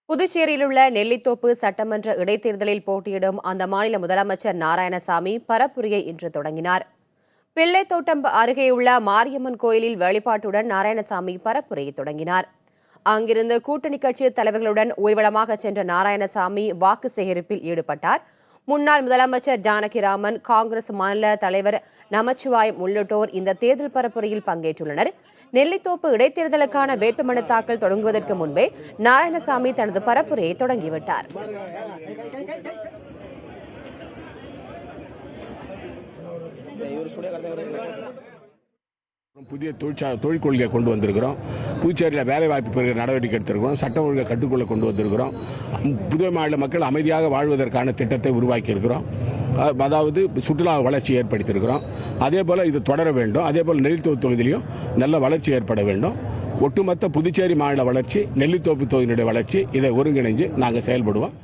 புதுச்சேரியில் உள்ள நெல்லித்தோப்பு சட்டமன்ற இடைத்தேர்தலில் போட்டியிடும் அந்த மாநில முதலமைச்சர் நாராயணசாமி பரப்புரையை இன்று தொடங்கினார். பிள்ளைத்தோட்டம் அருகேயுள்ள மாரியம்மன் கோயிலில் வழிபாட்டுடன் நாராயணசாமி பரப்புரையை தொடங்கினார். அங்கிருந்து கூட்டணி கட்சி தலைவர்களுடன் ஊர்வலமாக சென்ற நாராயணசாமி வாக்கு சேகரிப்பில் ஈடுபட்டார். முன்னாள் முதலமைச்சர் ஜானகிராமன், காங்கிரஸ் மாநில தலைவர் நமச்சிவாயம் உள்ளிட்டோர் இந்த தேர்தல் பரப்புரையில் பங்கேற்றுள்ளனர். நெல்லித்தோப்பு இடைத்தேர்தலுக்கான வேட்புமனு தாக்கல் தொடங்குவதற்கு முன்பே நாராயணசாமி தனது பரப்புரையை தொடங்கிவிட்டார். புதிய தொழில் கொள்கையை கொண்டு வந்திருக்கிறோம். புதுச்சேரியில் வேலைவாய்ப்பு பெறுகிற நடவடிக்கை எடுத்திருக்கிறோம். சட்டம் ஒழுங்கை கட்டுக்குள்ள கொண்டு வந்திருக்கிறோம். புதுவை மாநில மக்கள் அமைதியாக வாழ்வதற்கான திட்டத்தை உருவாக்கி இருக்கிறோம். அதாவது சுற்றுலா வளர்ச்சி ஏற்படுத்தியிருக்கிறோம். அதே போல் இது தொடர வேண்டும். அதே போல் நெல்லித்தோப்பு தொகுதியிலையும் நல்ல வளர்ச்சி ஏற்பட வேண்டும். ஒட்டுமொத்த புதுச்சேரி மாநில வளர்ச்சி, நெல்லித்தோப்பு தொகுதியினுடைய வளர்ச்சி, இதை ஒருங்கிணைஞ்சு நாங்கள் செயல்படுவோம்.